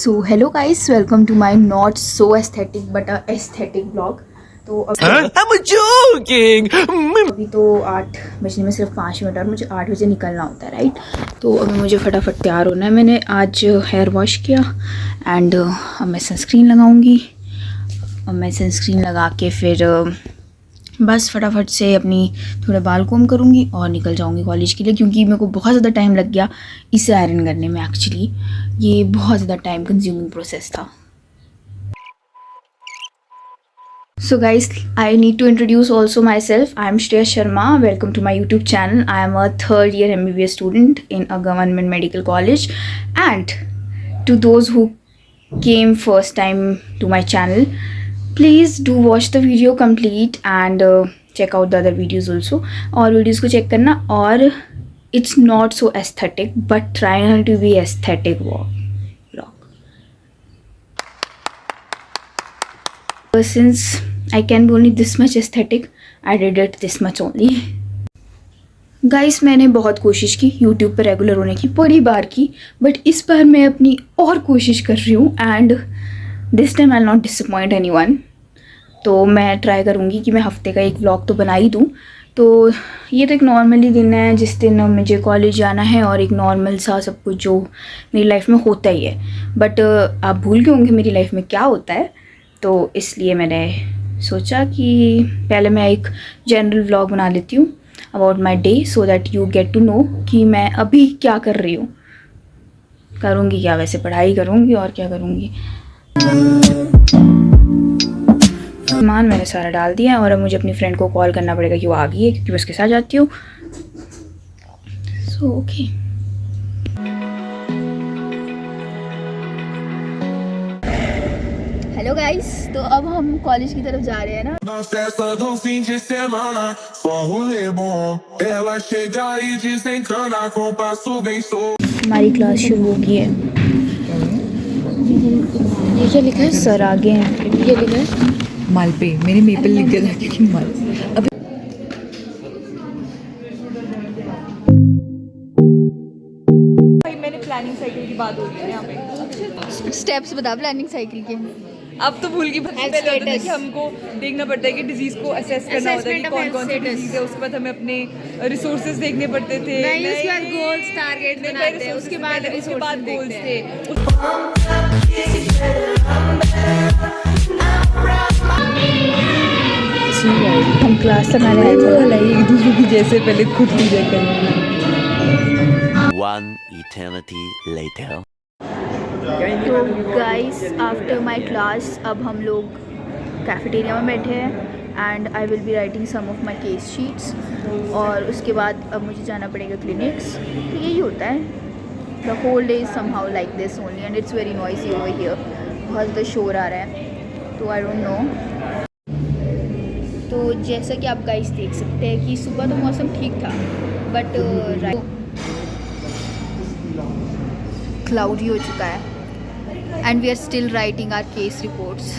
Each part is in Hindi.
So hello guys, welcome to my not so aesthetic but aesthetic blog. तो अभी तो 8 बजने में सिर्फ 5 मिनट और मुझे 8 बजे निकलना होता है, राइट। तो अभी मुझे फटाफट तैयार होना है। मैंने आज हेयर वॉश किया एंड अब मैं सनस्क्रीन लगाऊंगी। अब मैं सनस्क्रीन लगा के फिर बस फटाफट से अपनी थोड़े बाल कोम करूँगी और निकल जाऊँगी कॉलेज के लिए, क्योंकि मेरे को बहुत ज़्यादा टाइम लग गया इसे आयरन करने में। एक्चुअली ये बहुत ज़्यादा टाइम कंज्यूमिंग प्रोसेस था। So guys, I need to introduce also myself. I am Shreya Sharma. Welcome to my YouTube channel. I am a third year MBBS student in a government medical college. And to those who came first time to my channel, please do watch the video complete and check out the other videos also. और videos को check करना। और it's not so aesthetic but try not to be aesthetic vlog. Since I can be only this much aesthetic, I did it this much only. Guys, मैंने बहुत कोशिश की यूट्यूब पर रेगुलर होने की, बड़ी बार की, बट इस बार मैं अपनी और कोशिश कर रही हूँ and this time I will not disappoint anyone. तो मैं ट्राई करूँगी कि मैं हफ्ते का एक व्लॉग तो बना ही दूँ। तो ये तो एक नॉर्मली दिन है जिस दिन मुझे कॉलेज जाना है और एक नॉर्मल सा सब कुछ जो मेरी लाइफ में होता ही है। बट आप भूल गए होंगे मेरी लाइफ में क्या होता है, तो इसलिए मैंने सोचा कि पहले मैं एक जनरल व्लॉग बना लेती हूँ about my day, so that you get to know कि मैं अभी क्या कर रही हूँ, करूँगी क्या। वैसे पढ़ाई करूँगी और क्या करूँगी। सामान मैंने सारा डाल दिया और अब मुझे अपनी फ्रेंड को कॉल करना पड़ेगा कि वो आ गई है, क्योंकि मैं उसके साथ जाती हूँ। So okay. हेलो गाइस, तो अब हम कॉलेज की तरफ जा रहे हैं ना। हमारी क्लास शुरू हो गई है। ये क्या लिखा है? सर आगे हैं। ये लिखा है मालपे। मैंने मेपल लिख दिया था क्योंकि माल अब मैंने प्लानिंग साइकिल की बात हो रही है यहाँ पे। स्टेप्स बता प्लानिंग साइकिल के। अब तो भूल गई। पहले होता था कि हमको देखना पड़ता है कि डिजीज को असेस करना होता है कि कौन कौन सी डिजीज है। उसके बाद हमें अपने रिसोर्सेज देखने पड़ते थे। उसके बाद गोल्स टारगेट बनाते हैं, उसके बाद गोल्स थे। हम क्लास लगाने आए थे, एक दूसरे की जैसे पहले खुद पूजा करना। One eternity later. तो गाइस, आफ्टर माय क्लास अब हम लोग कैफेटेरिया में बैठे हैं and I will be writing some of my case sheets. और उसके बाद अब मुझे जाना पड़ेगा क्लिनिक्स। तो यही होता है, the whole day is somehow like this only and it's very noisy over here. बहुत ज़्यादा शोर आ रहा है, तो आई डोंट नो। तो जैसा कि आप गाइस देख सकते हैं कि सुबह तो मौसम ठीक था, बट क्लाउडी हो चुका है and we are still writing our case reports.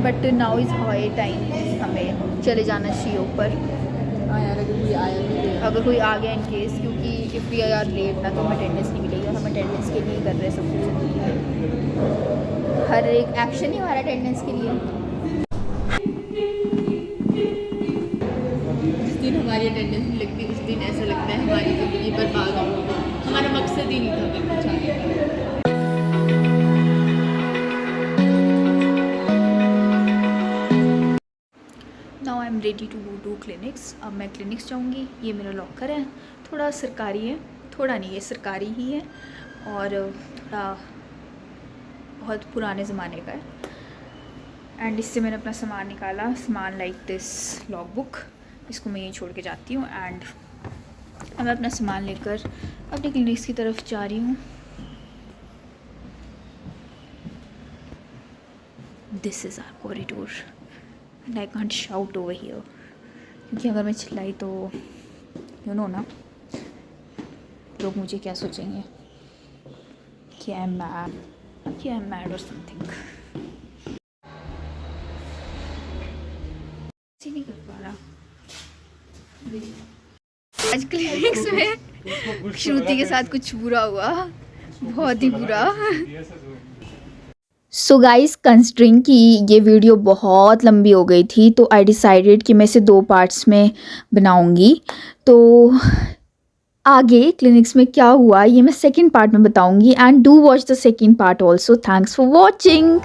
But now is high time, हमें चले जाना चाहिए ऊपर। अगर कोई आ गया इन केस, क्योंकइफ़ वी आर लेट ना तो हमें अटेंडेंस नहीं मिलेगी। और हम अटेंडेंस के लिए कर रहे हैं सब कुछ। हर एक एक्शन ही हमारा अटेंडेंस के लिए। जिस दिन हमारी अटेंडेंस नहीं लगती उस दिन ऐसा लगता है हमारी ज़िंदगी बर्बाद हो गई। हमारा मकसद ही नहीं था हमें कुछ आगे का। Now I am ready to go to clinics. अब मैं क्लिनिक्स जाऊँगी। ये मेरा लॉकर है, थोड़ा सरकारी है, थोड़ा नहीं, ये सरकारी ही है और थोड़ा बहुत पुराने ज़माने का है। एंड इससे मैंने अपना सामान निकाला, सामान लाइक दिस लॉग बुक, इसको मैं यहीं छोड़ के जाती हूँ। एंड अब मैं अपना सामान लेकर अपनी क्लिनिक्स की तरफ जा रही हूँ। This is our corridor and I can't shout over here, क्योंकि अगर मैं चिल्लाई तो यू नो ना, लोग मुझे क्या सोचेंगे कि आई एम मैड और समथिंग। नहीं कर पा रहा। आज क्लिनिक्स में श्रुति के साथ कुछ बुरा हुआ, बहुत ही बुरा। सो गाइस, कंसिडरिंग कि ये वीडियो बहुत लंबी हो गई थी तो आई डिसाइडेड कि मैं इसे 2 पार्ट्स में बनाऊंगी। तो आगे क्लिनिक्स में क्या हुआ ये मैं सेकंड पार्ट में बताऊंगी। And do watch the second part also. Thanks for watching.